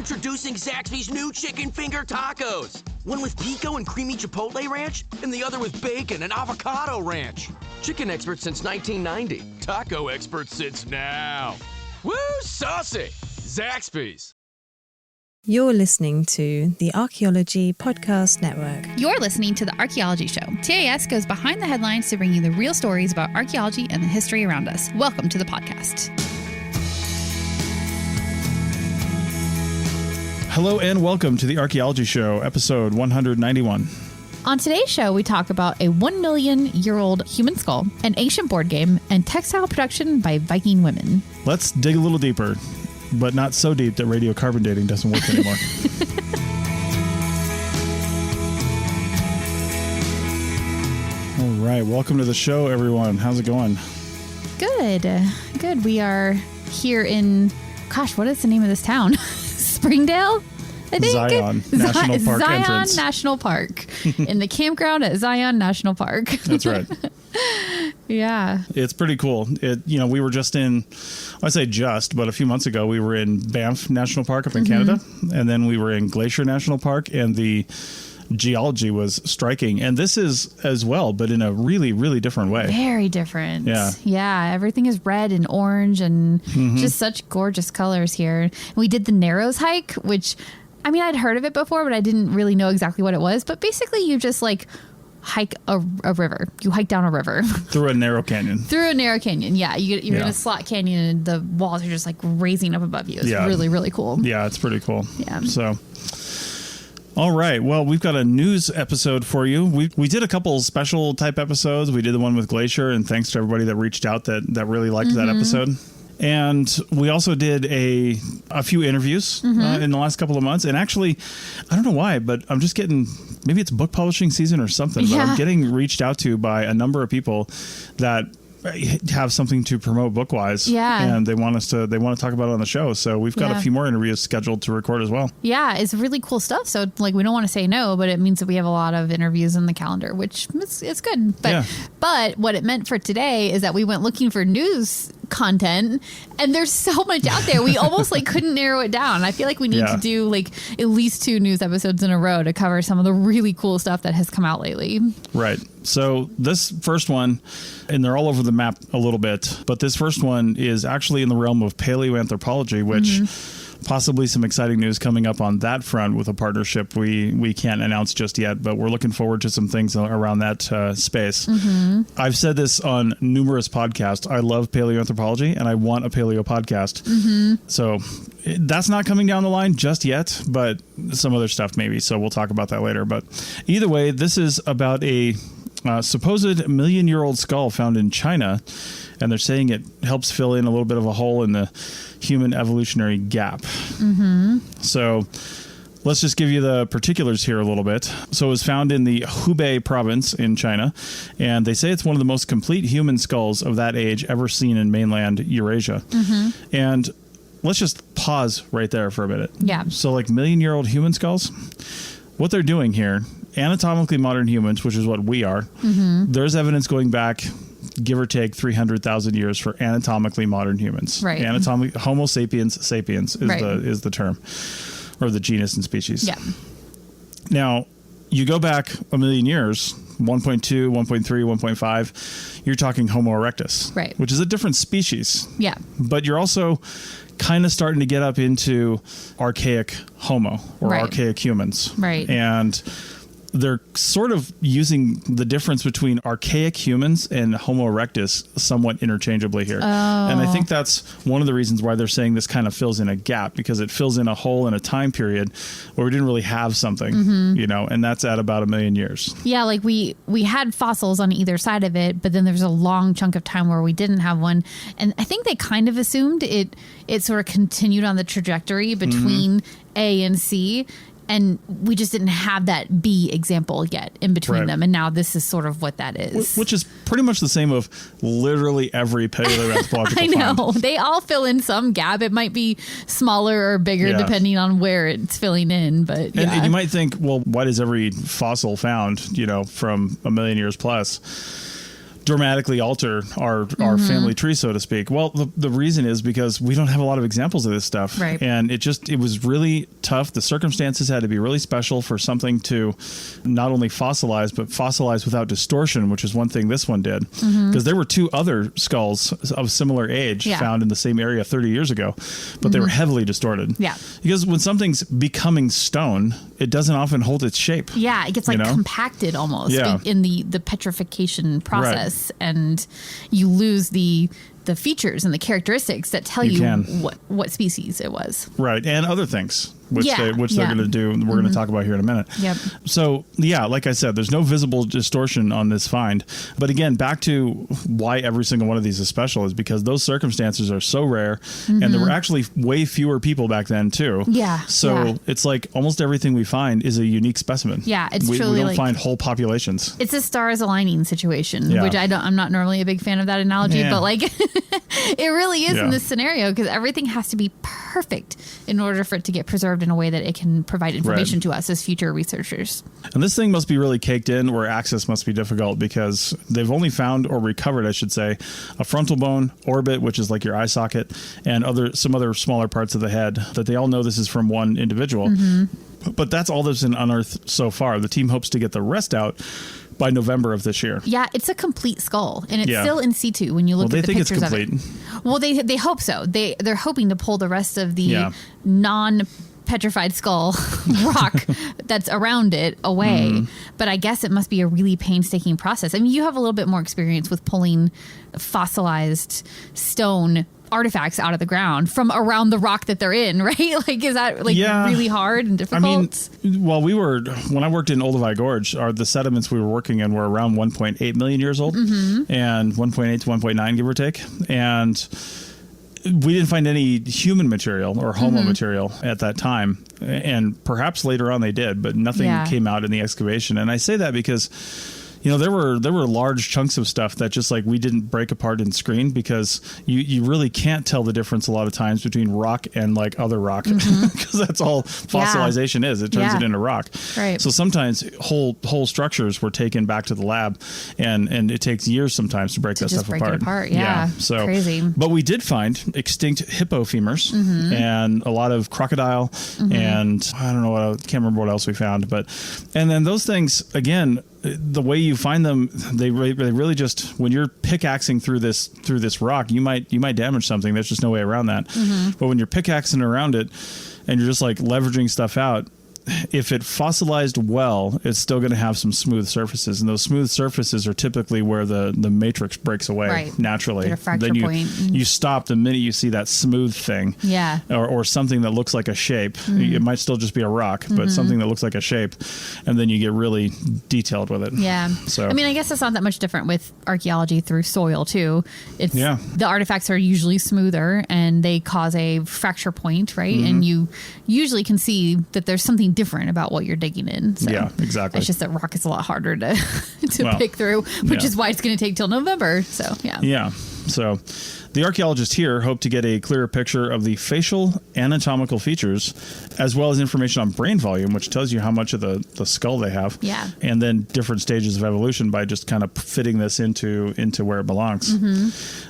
Introducing Zaxby's new chicken finger tacos. One with pico and creamy chipotle ranch, and the other with bacon and avocado ranch. Chicken expert since 1990. Taco expert since now. Woo, saucy! Zaxby's. You're listening to the Archaeology Podcast Network. You're listening to the Archaeology Show. TAS goes behind the headlines to bring you the real stories about archaeology and the history around us. Welcome to the podcast. Hello and welcome to the Archaeology Show, episode 191. On today's show, we talk about a 1 million-year-old human skull, an ancient board game, and textile production by Viking women. Let's dig a little deeper, but not so deep that radiocarbon dating doesn't work anymore. All right, welcome to the show, everyone. How's it going? Good. We are here in, what is the name of this town? Springdale, I think. Zion National Park Zion entrance. National Park. In the campground at Zion National Park. That's right. Yeah. It's pretty cool. We were just in, I say just, but a few months ago, we were in Banff National Park up in Canada. And then we were in Glacier National Park, and the geology was striking. And this is as well, but in a really, really different way. Very different. Yeah. Everything is red and orange and just such gorgeous colors here. And we did the Narrows hike, which, I'd heard of it before, but I didn't really know exactly what it was. But basically you just hike a river. You hike down a river. Through a narrow canyon. Yeah. You're in a slot canyon and the walls are just raising up above you. It's really, really cool. Yeah, it's pretty cool. Yeah. So, all right. Well, we've got a news episode for you. We did a couple special type episodes. We did the one with Glacier, and thanks to everybody that reached out that really liked that episode. And we also did a few interviews in the last couple of months. And actually, I don't know why, but I'm just getting, maybe it's book publishing season or something, but I'm getting reached out to by a number of people that have something to promote book-wise. Yeah. And they want to talk about it on the show. So we've got a few more interviews scheduled to record as well. Yeah, it's really cool stuff. So we don't want to say no, but it means that we have a lot of interviews in the calendar, which it's good. But what it meant for today is that we went looking for news content, and there's so much out there. We almost couldn't narrow it down. I feel like we need to do at least 2 news episodes in a row to cover some of the really cool stuff that has come out lately. Right. So this first one, and they're all over the map a little bit, but this first one is actually in the realm of paleoanthropology, which possibly some exciting news coming up on that front with a partnership we can't announce just yet, but we're looking forward to some things around that space. I've said this on numerous podcasts. I love paleoanthropology and I want a paleo podcast. So that's not coming down the line just yet, but some other stuff maybe. So we'll talk about that later. But either way, this is about a supposed million-year-old skull found in China, and they're saying it helps fill in a little bit of a hole in the human evolutionary gap. So let's just give you the particulars here a little bit. So it was found in the Hubei province in China, and they say it's one of the most complete human skulls of that age ever seen in mainland Eurasia. And let's just pause right there for a minute. Yeah. So million-year-old human skulls, what they're doing here, anatomically modern humans, which is what we are, there's evidence going back, give or take 300,000 years for anatomically modern humans. Right. Homo sapiens sapiens is the term, or the genus and species. Yeah. Now, you go back a million years, 1.2, 1.3, 1.5, you're talking Homo erectus, right, which is a different species. Yeah. But you're also kind of starting to get up into archaic Homo or archaic humans. Right. And they're sort of using the difference between archaic humans and Homo erectus somewhat interchangeably here. And I think that's one of the reasons why they're saying this kind of fills in a gap, because it fills in a hole in a time period where we didn't really have something, and that's at about 1 million years. Yeah, we had fossils on either side of it, but then there's a long chunk of time where we didn't have one. And I think they kind of assumed it sort of continued on the trajectory between A and C. And we just didn't have that B example yet in between them. And now this is sort of what that is. Which is pretty much the same of literally every paleoanthropological I know. find. They all fill in some gap. It might be smaller or bigger depending on where it's filling in. But and you might think, well, why does every fossil found, from 1 million years plus? dramatically alter our family tree, so to speak. Well, the reason is because we don't have a lot of examples of this stuff. Right. And it was really tough. The circumstances had to be really special for something to not only fossilize, but fossilize without distortion, which is one thing this one did. Because there were 2 other skulls of similar age found in the same area 30 years ago, but they were heavily distorted. Yeah. Because when something's becoming stone, it doesn't often hold its shape. Yeah, it gets like compacted almost in the petrification process. And you lose the features and the characteristics that tell you what species it was. Right. And other things, which they're going to do. We're going to talk about here in a minute. Yep. So, like I said, there's no visible distortion on this find. But again, back to why every single one of these is special is because those circumstances are so rare. And there were actually way fewer people back then, too. Yeah. So it's like almost everything we find is a unique specimen. Yeah, it's we truly don't find whole populations. It's a stars aligning situation, which I'm not normally a big fan of that analogy, but like it really is in this scenario because everything has to be perfect in order for it to get preserved in a way that it can provide information to us as future researchers. And this thing must be really caked in, or access must be difficult because they've only found, or recovered, I should say, a frontal bone, orbit, which is like your eye socket, and some other smaller parts of the head that they all know this is from one individual. But that's all that's been unearthed so far. The team hopes to get the rest out by November of this year. Yeah, it's a complete skull, and it's still in situ when you look at the pictures of it. Well, they hope so. They're hoping to pull the rest of the non-petrified skull rock that's around it away. But I guess it must be a really painstaking process. I mean, you have a little bit more experience with pulling fossilized stone artifacts out of the ground from around the rock that they're in, right? Like, is that really hard and difficult? I mean, well, when I worked in Olduvai Gorge, the sediments we were working in were around 1.8 million years old, and 1.8 to 1.9, give or take. And we didn't find any human material or Homo material at that time. And perhaps later on they did, but nothing came out in the excavation. And I say that because there were large chunks of stuff that just like we didn't break apart and screen because you really can't tell the difference a lot of times between rock and like other rock because that's all fossilization is. It turns it into rock. Right. So sometimes whole structures were taken back to the lab and it takes years sometimes to break that stuff apart. It apart. Yeah. So crazy. But we did find extinct hippo femurs and a lot of crocodile and I don't know I can't remember what else we found, and then those things again. The way you find them, they really just when you're pickaxing through this rock, you might damage something. There's just no way around that. But when you're pickaxing around it, and you're just like leveraging stuff out, if it fossilized well, it's still going to have some smooth surfaces, and those smooth surfaces are typically where the matrix breaks away naturally. Then you stop the minute you see that smooth thing, or something that looks like a shape. It might still just be a rock, but something that looks like a shape, and then you get really detailed with it. Yeah. So I mean, I guess it's not that much different with archaeology through soil too. It's the artifacts are usually smoother, and they cause a fracture point, right? And you usually can see that there's something different about what you're digging in. So yeah, exactly. It's just that rock is a lot harder to pick through, which is why it's going to take till November. So yeah. So the archaeologists here hope to get a clearer picture of the facial anatomical features, as well as information on brain volume, which tells you how much of the skull they have. Yeah. And then different stages of evolution by just kind of fitting this into where it belongs.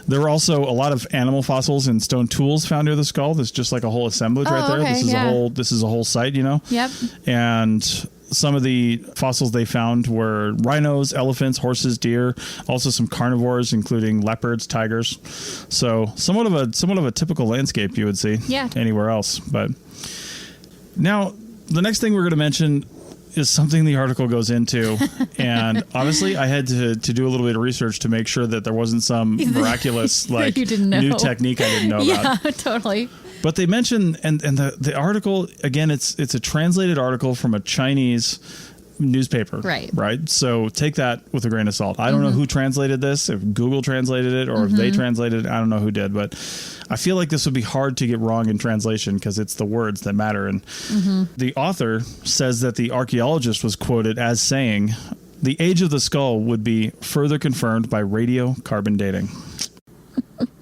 There were also a lot of animal fossils and stone tools found near the skull. There's just like a whole assemblage right there. Okay, this is a whole site, Yep. And some of the fossils they found were rhinos, elephants, horses, deer, also some carnivores, including leopards, tigers. So somewhat of a typical landscape you would see anywhere else. But now the next thing we're going to mention is something the article goes into. And honestly, I had to do a little bit of research to make sure that there wasn't some miraculous like new technique I didn't know about. Yeah, totally. But they mention, and the article, again, it's a translated article from a Chinese newspaper. Right. So take that with a grain of salt. I don't know who translated this, if Google translated it or if they translated it. I don't know who did, but I feel like this would be hard to get wrong in translation because it's the words that matter. And the author says that the archaeologist was quoted as saying, the age of the skull would be further confirmed by radiocarbon dating.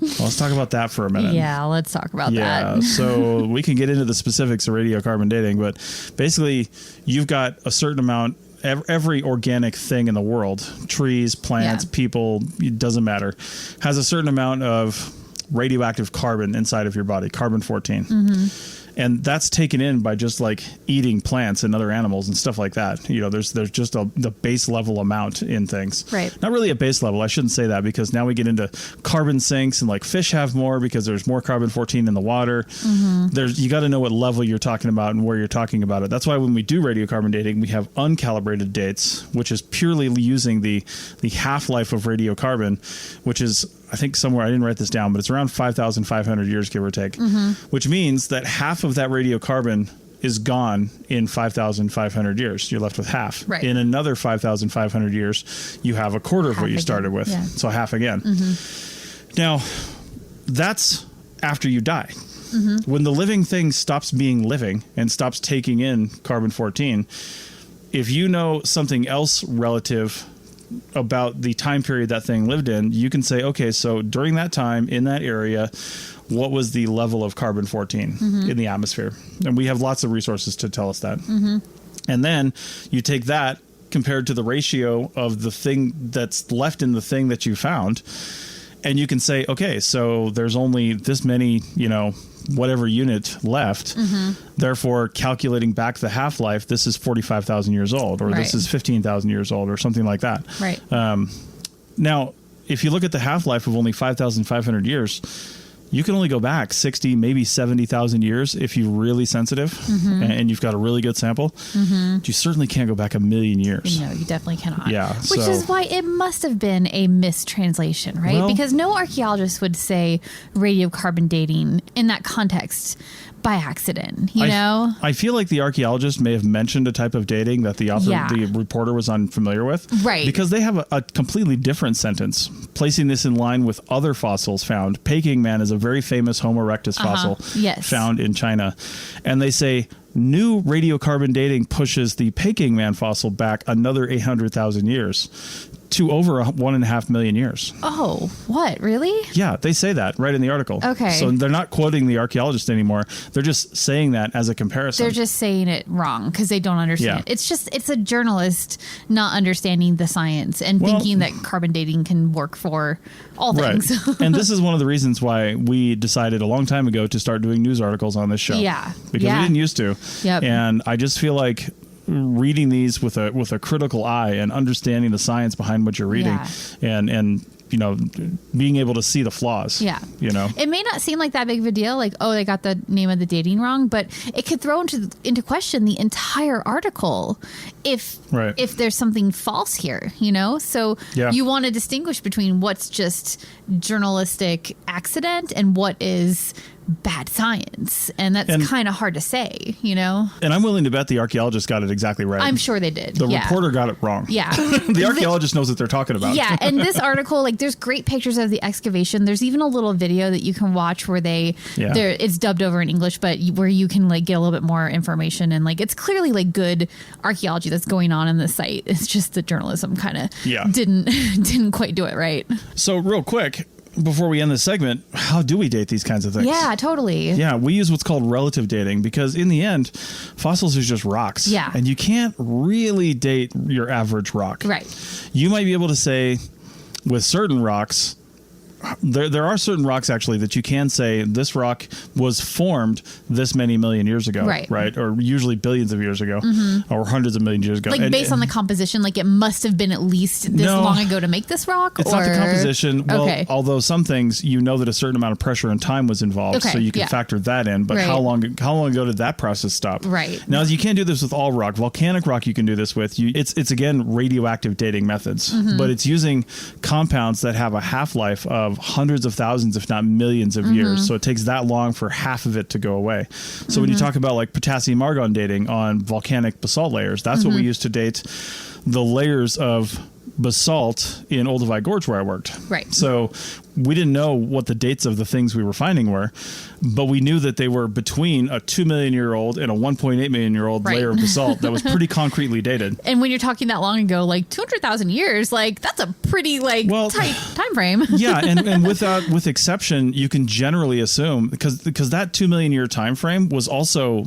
Well, let's talk about that for a minute. Yeah, let's talk about that. Yeah, so we can get into the specifics of radiocarbon dating, but basically you've got a certain amount every organic thing in the world, trees, plants, people, it doesn't matter, has a certain amount of radioactive carbon inside of your body, carbon-14. And that's taken in by just like eating plants and other animals and stuff like that. You know, there's just the base level amount in things. Right. Not really a base level. I shouldn't say that, because now we get into carbon sinks, and like fish have more because there's more carbon-14 in the water. You got to know what level you're talking about and where you're talking about it. That's why when we do radiocarbon dating, we have uncalibrated dates, which is purely using the half-life of radiocarbon, which is, I think somewhere, I didn't write this down, but it's around 5,500 years, give or take, which means that half of that radiocarbon is gone in 5,500 years. You're left with half. Right. In another 5,500 years, you have a quarter of what you started with. Yeah. So half again. Now, that's after you die. When the living thing stops being living and stops taking in carbon-14, if you know something else relative about the time period that thing lived in, you can say, okay, so during that time in that area, what was the level of carbon-14 in the atmosphere? And we have lots of resources to tell us that. And then you take that compared to the ratio of the thing that's left in the thing that you found, and you can say, okay, so there's only this many, whatever unit left. Therefore, calculating back the half-life, this is 45,000 years old, or this is 15,000 years old, or something like that. Right. Now, if you look at the half-life of only 5,500 years, you can only go back 60, maybe 70,000 years if you're really sensitive and you've got a really good sample. You certainly can't go back a million years. No, you definitely cannot. Yeah. Which is why it must have been a mistranslation, right? Well, because no archaeologist would say radiocarbon dating in that context by accident, you know? I feel like the archaeologist may have mentioned a type of dating that the author, the reporter, was unfamiliar with. Right. Because they have a completely different sentence, placing this in line with other fossils found. Peking man is a very famous Homo erectus fossil found in China. And they say, new radiocarbon dating pushes the Peking man fossil back another 800,000 years to over 1.5 million years. Oh, what? Really? Yeah, they say that right in the article. Okay. So they're not quoting the archaeologist anymore. They're just saying that as a comparison. They're just saying it wrong because they don't understand. Yeah. It's a journalist not understanding the science and thinking that carbon dating can work for all things. Right. And this is one of the reasons why we decided a long time ago to start doing news articles on this show. Yeah. Because we didn't used to. Yep. And I just feel like reading these with a critical eye and understanding the science behind what you're reading and being able to see the flaws. Yeah. It may not seem like that big of a deal, like, oh, they got the name of the dating wrong, but it could throw into question the entire article if there's something false here, So you want to distinguish between what's just journalistic accident and what is bad science, and that's kind of hard to say, And I'm willing to bet the archaeologist got it exactly right. I'm sure they did. The reporter got it wrong. Yeah. The archaeologist knows what they're talking about. Yeah, and this article, there's great pictures of the excavation. There's even a little video that you can watch where it's dubbed over in English, but where you can get a little bit more information, and it's clearly good archaeology that's going on in the site. It's just the journalism kind of didn't quite do it right. So real quick, before we end this segment, how do we date these kinds of things? Yeah, totally. Yeah, we use what's called relative dating because in the end, fossils are just rocks. Yeah. And you can't really date your average rock. Right. You might be able to say with certain rocks, there are certain rocks actually that you can say this rock was formed this many million years ago, right? Or usually billions of years ago, or hundreds of millions of years ago. Based on the composition, it must have been at least this long ago to make this rock. It's not the composition. Well, although some things that a certain amount of pressure and time was involved, so you can factor that in. But how long ago did that process stop? Right. Now you can't do this with all rock. Volcanic rock you can do this with. It's again radioactive dating methods, but it's using compounds that have a half-life of hundreds of thousands, if not millions of years. So it takes that long for half of it to go away. So when you talk about potassium argon dating on volcanic basalt layers, that's what we use to date the layers of basalt in Olduvai Gorge where I worked. Right. So we didn't know what the dates of the things we were finding were, but we knew that they were between a 2 million year old and a 1.8 million year old layer of basalt that was pretty concretely dated. And when you're talking that long ago, 200,000 years, that's a pretty tight time frame. Yeah, and with exception, you can generally assume because that 2 million year time frame was also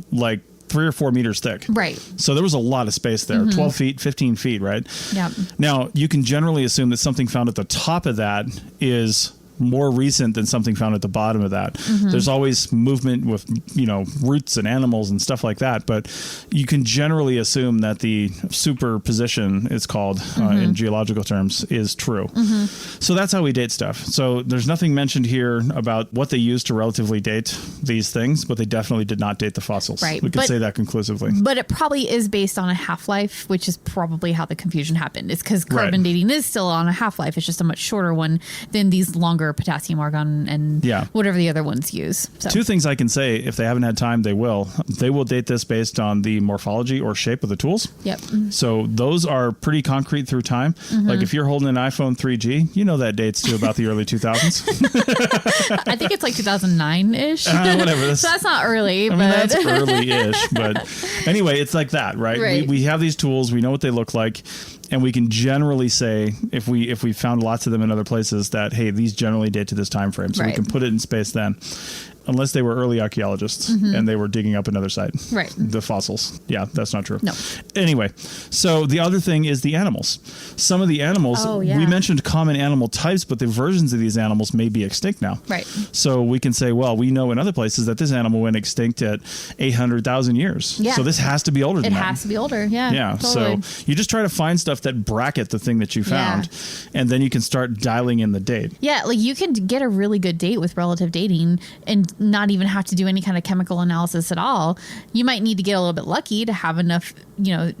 3 or 4 meters thick. Right. So there was a lot of space there, 12 feet, 15 feet, right? Yeah. Now, you can generally assume that something found at the top of that is more recent than something found at the bottom of that. There's always movement with, roots and animals and stuff like that. But you can generally assume that the superposition, it's called in geological terms, is true. So that's how we date stuff. So there's nothing mentioned here about what they used to relatively date these things, but they definitely did not date the fossils. Right. We could say that conclusively. But it probably is based on a half-life, which is probably how the confusion happened. It's because carbon dating is still on a half-life. It's just a much shorter one than these longer potassium, argon, and whatever the other ones use. So. 2 things I can say, if they haven't had time, they will. They will date this based on the morphology or shape of the tools. Yep. So those are pretty concrete through time. Like if you're holding an iPhone 3G, that dates to about the early 2000s. I think it's like 2009-ish. Whatever. So that's not early. I mean, that's early-ish. But anyway, it's like that, right? We have these tools. We know what they look like. And we can generally say, if we found lots of them in other places, that, hey, these generally date to this time frame. So we can put it in space then. Unless they were early archaeologists and they were digging up another site. Right. The fossils. Yeah, that's not true. No. Anyway, so the other thing is the animals. Some of the animals, we mentioned common animal types, but the versions of these animals may be extinct now. Right. So we can say, well, we know in other places that this animal went extinct at 800,000 years. Yeah. So this has to be older than that. It has to be older, yeah. Yeah, totally. So you just try to find stuff that bracket the thing that you found, and then you can start dialing in the date. Yeah, like you can get a really good date with relative dating and not even have to do any kind of chemical analysis at all. You might need to get a little bit lucky to have enough,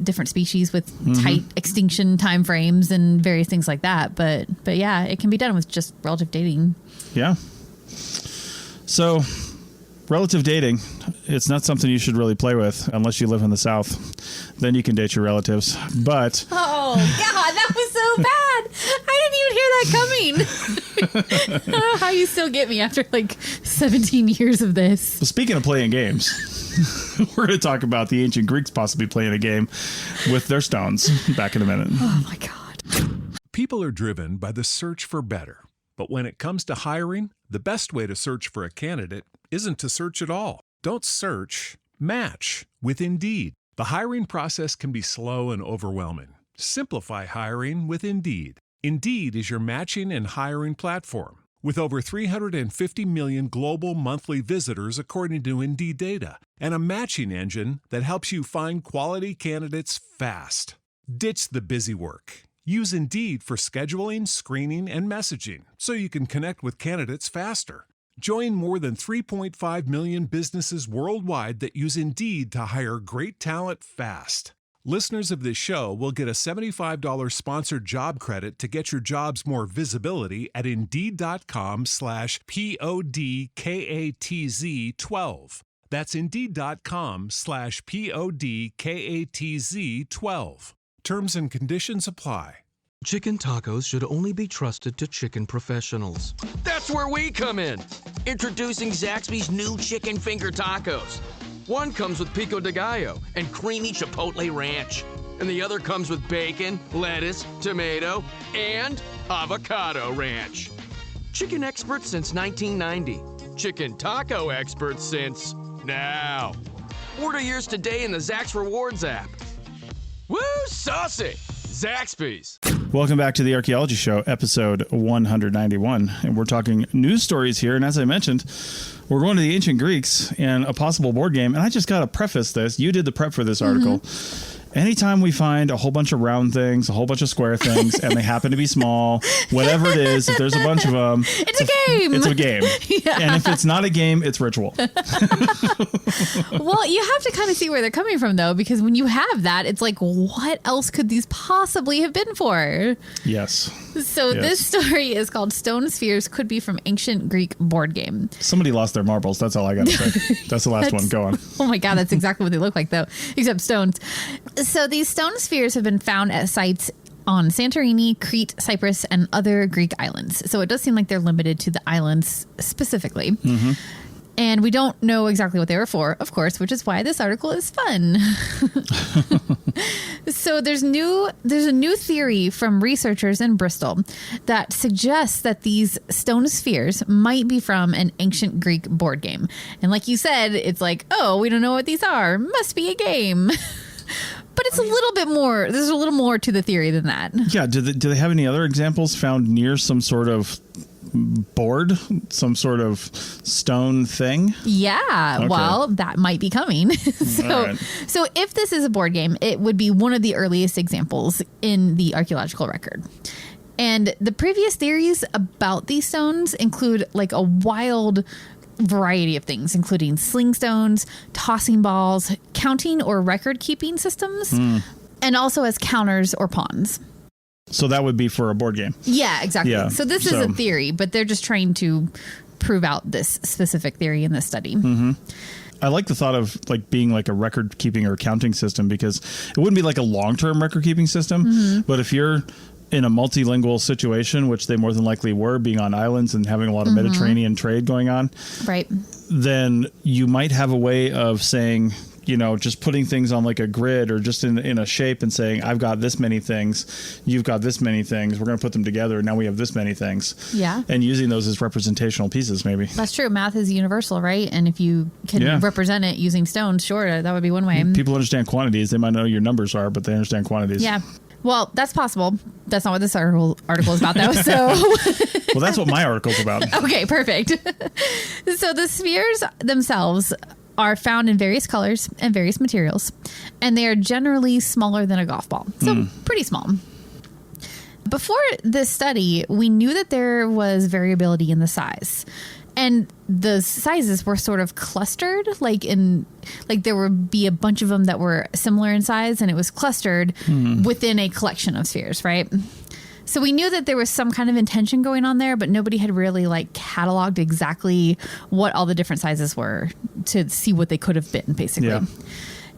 different species with tight extinction timeframes and various things like that. But yeah, it can be done with just relative dating. Yeah. So relative dating, it's not something you should really play with unless you live in the South. Then you can date your relatives. But oh God, that was so bad. I didn't even hear that coming. I don't know how you still get me after like 17 years of this. Well, speaking of playing games, we're going to talk about the ancient Greeks possibly playing a game with their stones back in a minute. Oh my God. People are driven by the search for better. But when it comes to hiring, the best way to search for a candidate isn't to search at all. Don't search, match with Indeed. The hiring process can be slow and overwhelming. Simplify hiring with Indeed. Indeed is your matching and hiring platform. With over 350 million global monthly visitors according to Indeed data, and a matching engine that helps you find quality candidates fast. Ditch the busy work. Use Indeed for scheduling, screening, and messaging so you can connect with candidates faster. Join more than 3.5 million businesses worldwide that use Indeed to hire great talent fast. Listeners of this show will get a $75 sponsored job credit to get your jobs more visibility at Indeed.com/PODKATZ12. That's Indeed.com/PODKATZ12. Terms and conditions apply. Chicken tacos should only be trusted to chicken professionals. That's where we come in. Introducing Zaxby's new chicken finger tacos. One comes with pico de gallo and creamy chipotle ranch. And the other comes with bacon, lettuce, tomato, and avocado ranch. Chicken experts since 1990. Chicken taco experts since now. Order yours today in the Zax Rewards app. Woo, saucy! Zaxby's. Welcome back to the Archaeology Show, episode 191. And we're talking news stories here. And as I mentioned, we're going to the ancient Greeks and a possible board game. And I just got to preface this. You did the prep for this article. Anytime we find a whole bunch of round things, a whole bunch of square things, and they happen to be small, whatever it is, if there's a bunch of them, it's a game. It's a game. Yeah. And if it's not a game, it's ritual. Well, you have to kind of see where they're coming from, though, because when you have that, it's like, what else could these possibly have been for? Yes. So this story is called Stone Spheres Could Be from Ancient Greek Board Game. Somebody lost their marbles. That's all I got to say. That's the last one. Go on. Oh my God, that's exactly what they look like, though, except stones. So these stone spheres have been found at sites on Santorini, Crete, Cyprus, and other Greek islands. So it does seem like they're limited to the islands specifically. And we don't know exactly what they were for, of course, which is why this article is fun. So there's a new theory from researchers in Bristol that suggests that these stone spheres might be from an ancient Greek board game. And like you said, it's like, oh, we don't know what these are. Must be a game. But it's a little bit more. There's a little more to the theory than that. Yeah. Do they have any other examples found near some sort of board, some sort of stone thing? Yeah. Okay. Well, that might be coming. So if this is a board game, it would be one of the earliest examples in the archaeological record. And the previous theories about these stones include like a wild variety of things, including sling stones, tossing balls, counting or record keeping systems, and also as counters or pawns. So that would be for a board game. Yeah, exactly. Yeah. So this is a theory, but they're just trying to prove out this specific theory in this study. Mm-hmm. I like the thought of like being like a record keeping or counting system, because it wouldn't be like a long-term record keeping system, but if you're in a multilingual situation, which they more than likely were, being on islands and having a lot of Mediterranean trade going on, right? Then you might have a way of saying, you know, just putting things on like a grid or just in a shape and saying, I've got this many things, you've got this many things, we're going to put them together, and now we have this many things. Yeah. And using those as representational pieces, maybe. That's true. Math is universal, right? And if you can represent it using stones, sure, that would be one way. People understand quantities. They might know your numbers are, but they understand quantities. Yeah. Well, that's possible. That's not what this article is about, though. So, well, that's what my article's about. Okay, perfect. So the spheres themselves are found in various colors and various materials, and they are generally smaller than a golf ball. So pretty small. Before this study, we knew that there was variability in the size. And the sizes were sort of clustered, like there would be a bunch of them that were similar in size, and it was clustered within a collection of spheres, right? So we knew that there was some kind of intention going on there, but nobody had really like cataloged exactly what all the different sizes were to see what they could have been, basically. Yeah.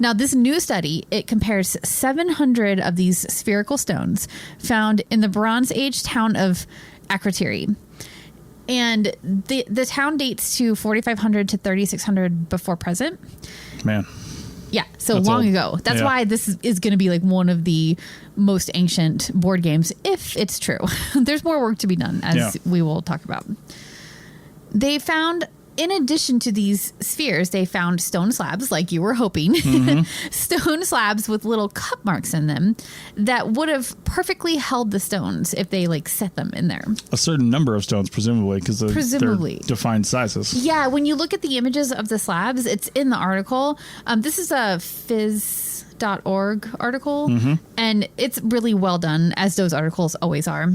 Now, this new study, it compares 700 of these spherical stones found in the Bronze Age town of Akrotiri. And the town dates to 4,500 to 3,600 before present. Man. Yeah, so that's long ago. That's why this is going to be like one of the most ancient board games, if it's true. There's more work to be done, as we will talk about. They found, in addition to these spheres, they found stone slabs, like you were hoping, stone slabs with little cup marks in them that would have perfectly held the stones if they like set them in there. A certain number of stones, presumably, because they're defined sizes. Yeah, when you look at the images of the slabs, it's in the article. This is a phys.org article, and it's really well done, as those articles always are.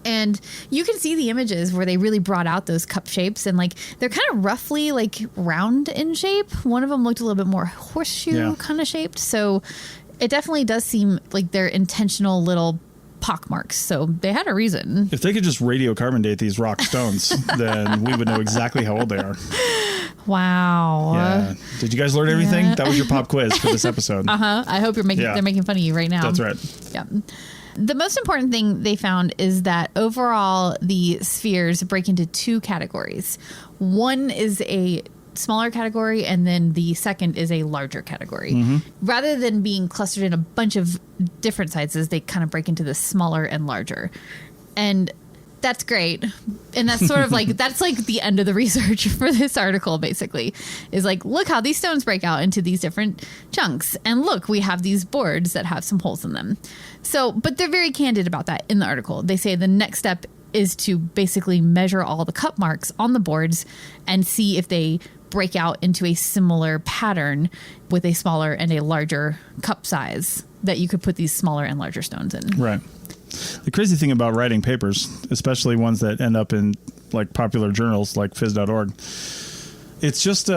And you can see the images where they really brought out those cup shapes, and like they're kind of roughly like round in shape. One of them looked a little bit more horseshoe kind of shaped. So it definitely does seem like they're intentional little pockmarks. So they had a reason. If they could just radiocarbon date these rock stones, then we would know exactly how old they are. Wow. Yeah. Did you guys learn everything? That was your pop quiz for this episode. I hope they're making fun of you right now. That's right. Yeah. The most important thing they found is that overall the spheres break into two categories. One is a smaller category, and then the second is a larger category. Rather than being clustered in a bunch of different sizes, they kind of break into the smaller and larger. And that's great. And that's sort of like, that's like the end of the research for this article, basically, is like, look how these stones break out into these different chunks. And look, we have these boards that have some holes in them. So, but they're very candid about that in the article. They say the next step is to basically measure all the cup marks on the boards and see if they break out into a similar pattern with a smaller and a larger cup size that you could put these smaller and larger stones in. Right. The crazy thing about writing papers, especially ones that end up in like popular journals like phys.org, it's just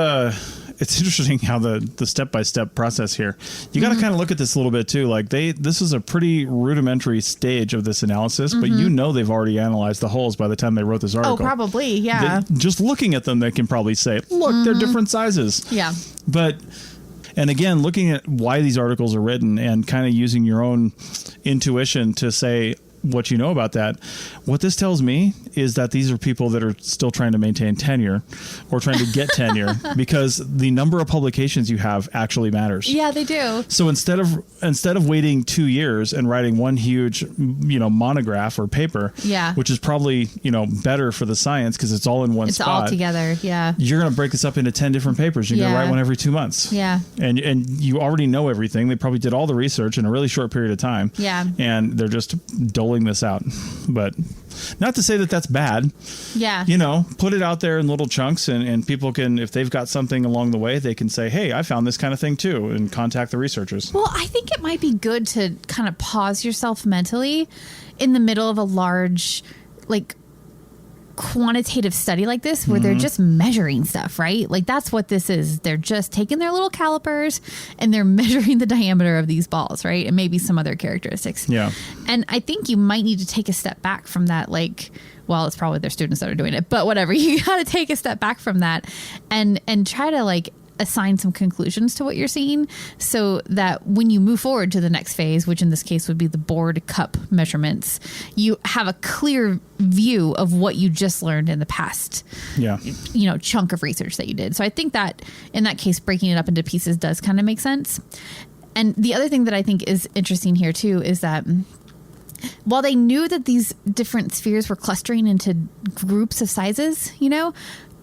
it's interesting how the step-by-step process here. You got to kind of look at this a little bit too. Like this is a pretty rudimentary stage of this analysis, but you know they've already analyzed the holes by the time they wrote this article. Oh, probably, yeah. Just looking at them, they can probably say, look, they're different sizes. Yeah. And again, looking at why these articles are written and kind of using your own intuition to say, what you know about that. What this tells me is that these are people that are still trying to maintain tenure or trying to get tenure because the number of publications you have actually matters. Yeah, they do. So instead of waiting 2 years and writing one huge, monograph or paper, which is probably, better for the science because it's all in one spot. It's all together. Yeah. You're going to break this up into 10 different papers. You're going to write one every 2 months. Yeah. And you already know everything. They probably did all the research in a really short period of time. Yeah. And they're just doling this out. But not to say that that's bad. Yeah. Put it out there in little chunks and people can, if they've got something along the way, they can say, hey, I found this kind of thing too, and contact the researchers. Well, I think it might be good to kind of pause yourself mentally in the middle of a large, quantitative study like this where they're just measuring stuff, right? Like that's what this is. They're just taking their little calipers and they're measuring the diameter of these balls, right? And maybe some other characteristics. Yeah. And I think you might need to take a step back from that. Well, it's probably their students that are doing it, but whatever. You got to take a step back from that and try to assign some conclusions to what you're seeing so that when you move forward to the next phase, which in this case would be the board cup measurements, you have a clear view of what you just learned in the past, chunk of research that you did. So I think that in that case, breaking it up into pieces does kind of make sense. And the other thing that I think is interesting here too, is that while they knew that these different spheres were clustering into groups of sizes,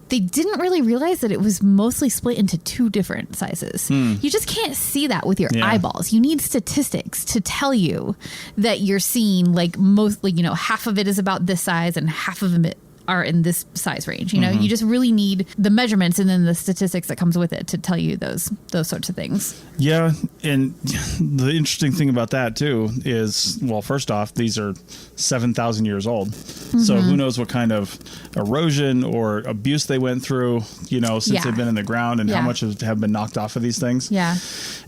they didn't really realize that it was mostly split into two different sizes. You just can't see that with your eyeballs. You need statistics to tell you that you're seeing mostly, half of it is about this size and half of it are in this size range. You just really need the measurements and then the statistics that comes with it to tell you those sorts of things. Yeah. And the interesting thing about that too is, well, first off, these are 7,000 years old. So who knows what kind of erosion or abuse they went through, since they've been in the ground and how much have been knocked off of these things. Yeah.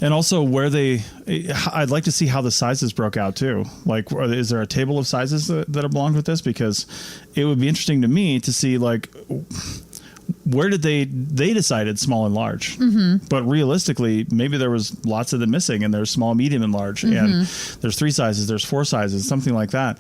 And also I'd like to see how the sizes broke out too. Is there a table of sizes that are belonged with this? Because it would be interesting to me to see where did they decided small and large, but realistically maybe there was lots of them missing and there's small, medium and large, and there's 3 sizes, there's 4 sizes, something like that.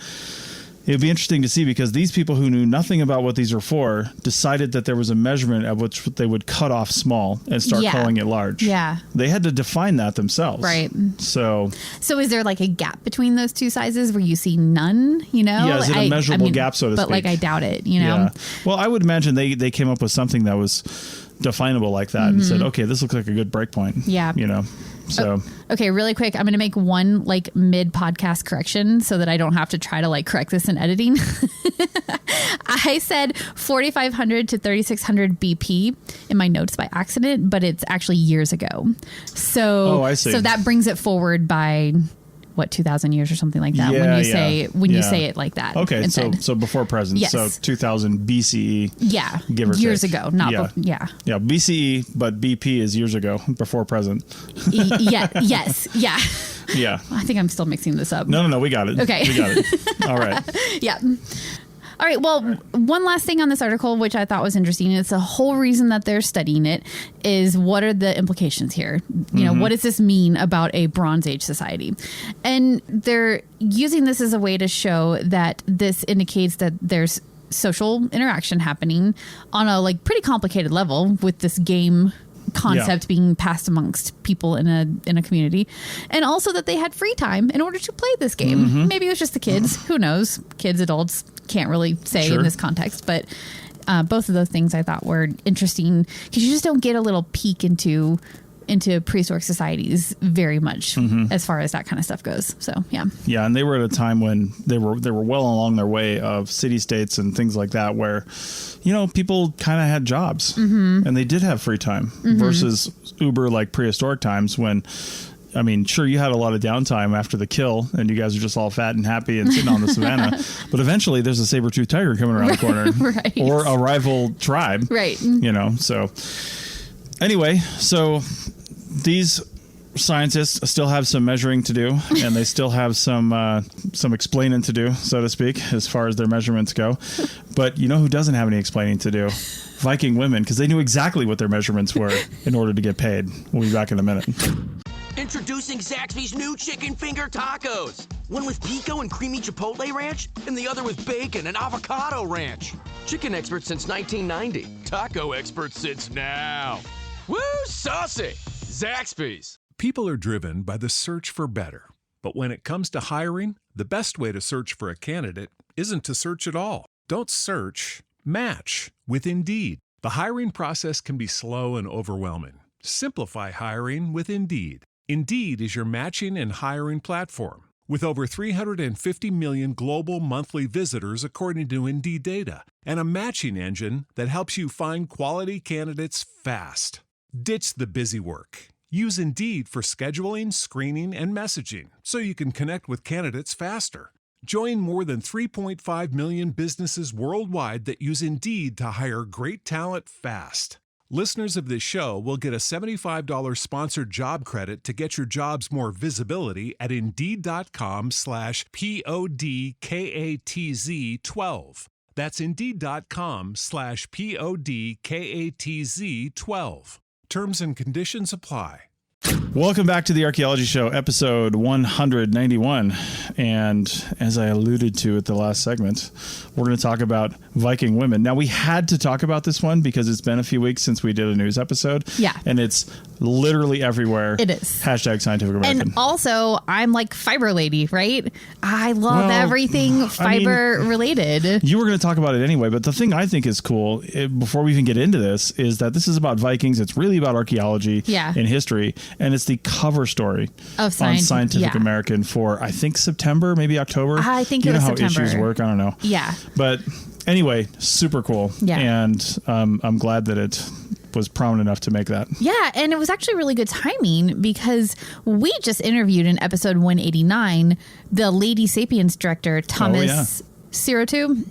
It'd be interesting to see because these people who knew nothing about what these are for decided that there was a measurement at which they would cut off small and start calling it large. Yeah. They had to define that themselves. Right. So is there a gap between those two sizes where you see none, Yeah, is it a measurable gap, so to speak? But I doubt it, Yeah. Well, I would imagine they came up with something that was definable like that and said, okay, this looks like a good break point. Yeah. So okay, really quick, I'm going to make one mid podcast correction so that I don't have to try to correct this in editing. I said 4,500 to 3,600 BP in my notes by accident, but it's actually years ago. So I see. So that brings it forward by 2,000 years or something like that. When you say it like that. Okay. Instead. So before present. Yes. So 2000 BCE. Yeah. Give or years take. Ago. Not yeah. Yeah. BCE, but BP is years ago before present. Yes. Yeah. Yeah. I think I'm still mixing this up. No. We got it. Okay. We got it. All right. Yeah. All right. Well, one last thing on this article, which I thought was interesting. It's the whole reason that they're studying it is what are the implications here? What does this mean about a Bronze Age society? And they're using this as a way to show that this indicates that there's social interaction happening on a pretty complicated level with this game concept being passed amongst people in a community, and also that they had free time in order to play this game. Maybe it was just the kids. Who knows? Kids, adults, can't really say in this context, but both of those things I thought were interesting because you just don't get a little peek into prehistoric societies very much as far as that kind of stuff goes. So yeah, and they were at a time when they were well along their way of city states and things like that, where people kind of had jobs and they did have free time versus uber prehistoric times when. I mean, sure, you had a lot of downtime after the kill and you guys are just all fat and happy and sitting on the savannah. But eventually there's a saber-toothed tiger coming around the corner right. Or a rival tribe. Right. So anyway, so these scientists still have some measuring to do and they still have some explaining to do, so to speak, as far as their measurements go. But who doesn't have any explaining to do? Viking women, because they knew exactly what their measurements were in order to get paid. We'll be back in a minute. Introducing Zaxby's new chicken finger tacos. One with pico and creamy chipotle ranch, and the other with bacon and avocado ranch. Chicken expert since 1990. Taco expert since now. Woo, saucy! Zaxby's. People are driven by the search for better. But when it comes to hiring, the best way to search for a candidate isn't to search at all. Don't search, match with Indeed. The hiring process can be slow and overwhelming. Simplify hiring with Indeed. Indeed is your matching and hiring platform. With over 350 million global monthly visitors according to Indeed data, and a matching engine that helps you find quality candidates fast. Ditch the busy work. Use Indeed for scheduling, screening, and messaging so you can connect with candidates faster. Join more than 3.5 million businesses worldwide that use Indeed to hire great talent fast. Listeners of this show will get a $75 sponsored job credit to get your jobs more visibility at Indeed.com/PODKATZ12. That's Indeed.com/PODKATZ12. Terms and conditions apply. Welcome back to the Archaeology Show, episode 191. And as I alluded to at the last segment, we're going to talk about Viking women. Now, we had to talk about this one because it's been a few weeks since we did a news episode. Yeah. And it's literally everywhere. It is. Hashtag Scientific American. And also, I'm like fiber lady, right? I love everything fiber related. You were going to talk about it anyway, but the thing I think is cool, before we even get into this, is that this is about Vikings. It's really about archaeology and history. And it's the cover story of on Scientific American for, I think, September, maybe October. I think it was September. You know how issues work. I don't know. Yeah. But anyway, super cool. Yeah. And I'm glad that it was prominent enough to make that. Yeah. And it was actually really good timing because we just interviewed in episode 189 the Lady Sapiens director, Thomas Sirotu.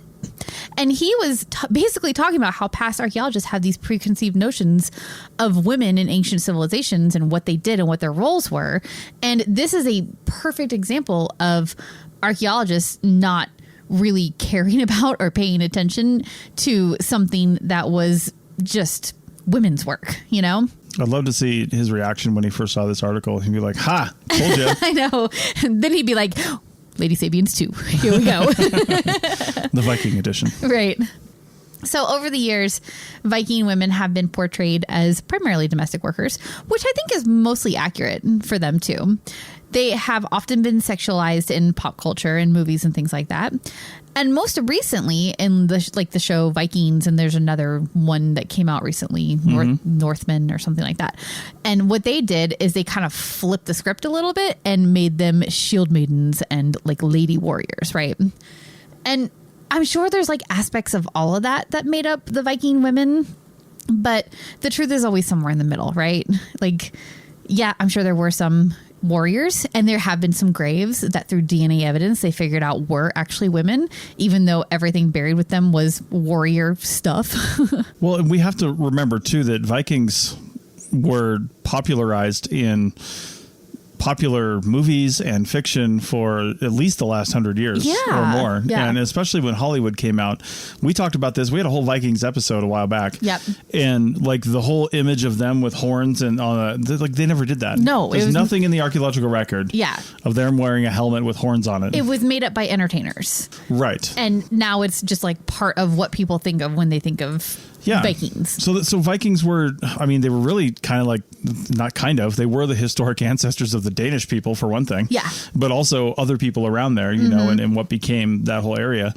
And he was basically talking about how past archaeologists have these preconceived notions of women in ancient civilizations and what they did and what their roles were. And this is a perfect example of archaeologists not really caring about or paying attention to something that was just women's work, you know? I'd love to see his reaction when he first saw this article. He'd be like, ha, told you. I know. And then he'd be like, Lady Sapiens 2. Here we go. The Viking edition. Right. So over the years, Viking women have been portrayed as primarily domestic workers, which I think is mostly accurate for them too. They have often been sexualized in pop culture and movies and things like that. And most recently in the show Vikings, and there's another one that came out recently, Northmen or something like that. And what they did is they kind of flipped the script a little bit and made them shield maidens and like lady warriors, right? And I'm sure there's like aspects of all of that made up the Viking women, but the truth is always somewhere in the middle, right? Like, yeah, I'm sure there were some warriors, and there have been some graves that through DNA evidence they figured out were actually women, even though everything buried with them was warrior stuff. Well, and we have to remember too that Vikings were popularized in popular movies and fiction for at least the last 100 years or more. Yeah. And especially when Hollywood came out, we talked about this. We had a whole Vikings episode a while back. Yep. And like the whole image of them with horns and like they never did that. No, there's nothing in the archaeological record of them wearing a helmet with horns on it. It was made up by entertainers. Right. And now it's just like part of what people think of when they think of Vikings. So Vikings were, I mean, they were really kind of like, not kind of, they were the historic ancestors of the Danish people for one thing. Yeah. But also other people around there, you know, and what became that whole area.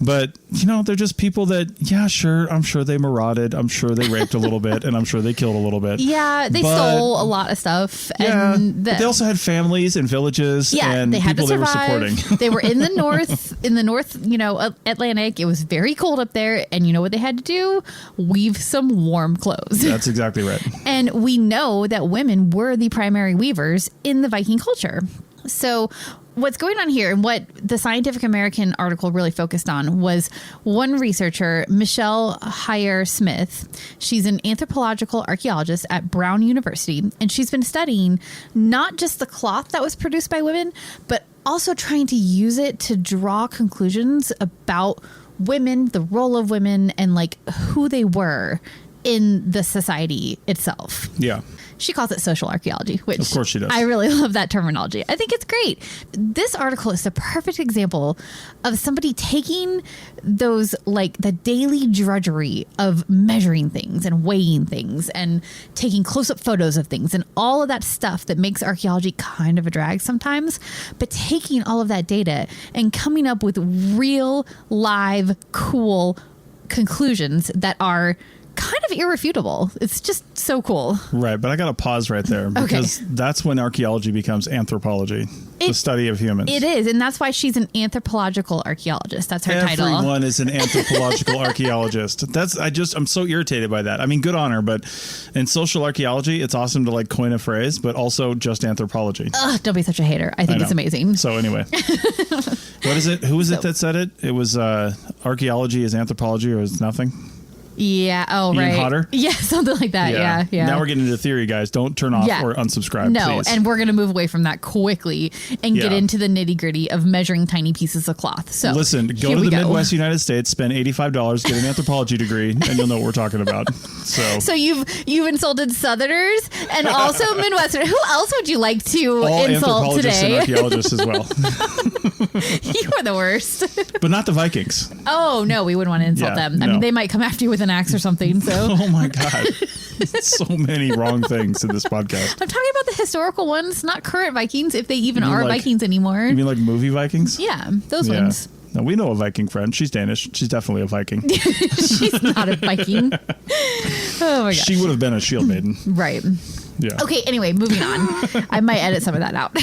But, you know, they're just people that, I'm sure they marauded. I'm sure they raped a little bit, and I'm sure they killed a little bit. Yeah, they stole a lot of stuff. And but they also had families and villages and they had people to they survive. were supporting. They were in the north, you know, Atlantic. It was very cold up there. And you know what they had to do? Weave some warm clothes. That's exactly right. And we know that women were the primary weavers in the Viking culture. So what's going on here and what the Scientific American article really focused on was one researcher, Michelle Heyer-Smith. She's an anthropological archaeologist at Brown University, and she's been studying not just the cloth that was produced by women, but also trying to use it to draw conclusions about women, the role of women, and like who they were in the society itself. Yeah. She calls it social archaeology, which of course she does. I really love that terminology. I think it's great. This article is a perfect example of somebody taking those, like, the daily drudgery of measuring things and weighing things and taking close-up photos of things and all of that stuff that makes archaeology kind of a drag sometimes, but taking all of that data and coming up with real, live, cool conclusions that are kind of irrefutable. It's just so cool. Right, but I got to pause right there because that's when archaeology becomes anthropology, the study of humans. It is, and that's why she's an anthropological archaeologist. That's her title. Everyone is an anthropological archaeologist. I'm so irritated by that. I mean, good on her, but in social archaeology, it's awesome to like coin a phrase, but also just anthropology. Ugh, don't be such a hater. I think it's amazing. So anyway, what is it? Who was it that said it? It was archaeology is anthropology or is nothing. Yeah. Oh, Ian right. Hodder? Yeah, something like that. Yeah. Now we're getting into theory, guys. Don't turn off or unsubscribe, No, please. and we're going to move away from that quickly and get into the nitty gritty of measuring tiny pieces of cloth. So listen, go to the Midwest United States, spend $85, get an anthropology degree, and you'll know what we're talking about. So you've insulted Southerners and also Midwesterners. Who else would you like to insult today? And archaeologists as well. You are the worst. But not the Vikings. Oh, no, we wouldn't want to insult them. I mean, they might come after you with an axe or something. So. Oh, my God. So many wrong things in this podcast. I'm talking about the historical ones, not current Vikings, if they even are Vikings anymore. You mean like movie Vikings? Yeah, those ones. No, we know a Viking friend. She's Danish. She's definitely a Viking. She's not a Viking. Oh, my gosh. She would have been a shield maiden. Right. Yeah. Okay, anyway, moving on. I might edit some of that out.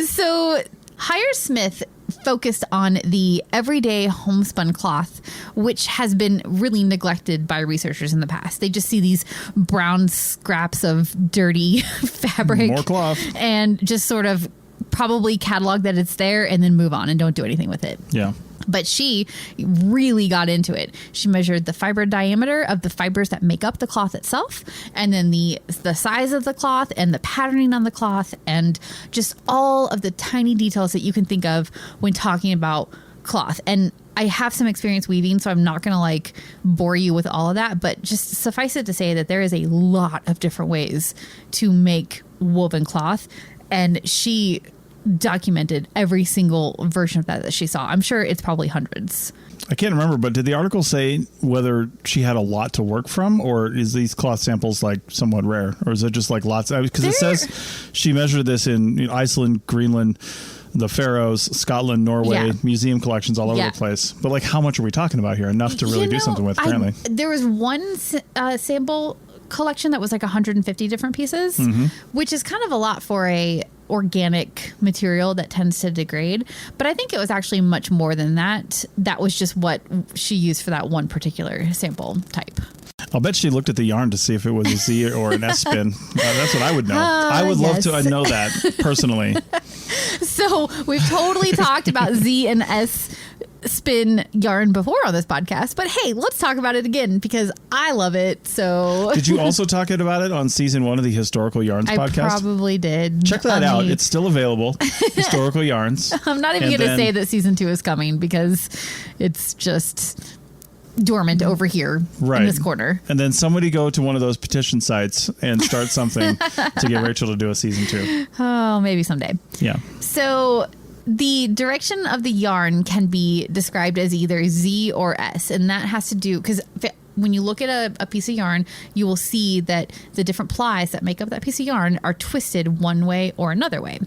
So, Hire-Smith focused on the everyday homespun cloth, which has been really neglected by researchers in the past. They just see these brown scraps of dirty fabric. More cloth. And just sort of probably catalog that it's there and then move on and don't do anything with it. Yeah. But she really got into it. She measured the fiber diameter of the fibers that make up the cloth itself, and then the size of the cloth and the patterning on the cloth, and just all of the tiny details that you can think of when talking about cloth. And I have some experience weaving, so I'm not going to like bore you with all of that, but just suffice it to say that there is a lot of different ways to make woven cloth, and she documented every single version of that she saw. I'm sure it's probably hundreds. I can't remember, but did the article say whether she had a lot to work from, or is these cloth samples like somewhat rare, or is it just like lots? Because it says she measured this in Iceland, Greenland, the Faroes, Scotland, Norway, museum collections all over the place. But like, how much are we talking about here? Enough to really do something with, apparently. There was one sample collection that was like 150 different pieces, which is kind of a lot for a organic material that tends to degrade. But I think it was actually much more than that. That was just what she used for that one particular sample type. I'll bet she looked at the yarn to see if it was a Z or an S spin. That's what I would know. I would love to know that personally. So we've totally talked about Z and S spin yarn before on this podcast, but hey, let's talk about it again because I love it. So did you also talk about it on season 1 of the Historical Yarns podcast? I probably did. Check that out. It's still available. Historical Yarns. I'm not even going to say that season 2 is coming because it's just dormant over here in this corner. And then somebody go to one of those petition sites and start something to get Rachel to do a season 2. Oh, maybe someday. Yeah. So the direction of the yarn can be described as either Z or S, and that has to do because when you look at a piece of yarn, you will see that the different plies that make up that piece of yarn are twisted one way or another way.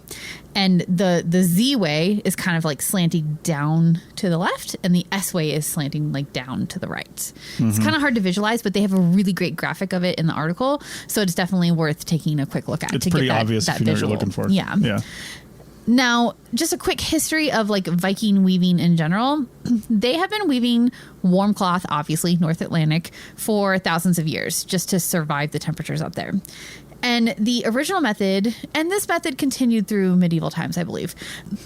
And the Z way is kind of like slanting down to the left, and the S way is slanting like down to the right. It's kind of hard to visualize, but they have a really great graphic of it in the article, so it's definitely worth taking a quick look at. It's to pretty get that, obvious that if you know visual. what you're looking for. Yeah. Now, just a quick history of like Viking weaving in general. They have been weaving warm cloth, obviously, North Atlantic, for thousands of years just to survive the temperatures up there. And the original method, and this method continued through medieval times, I believe.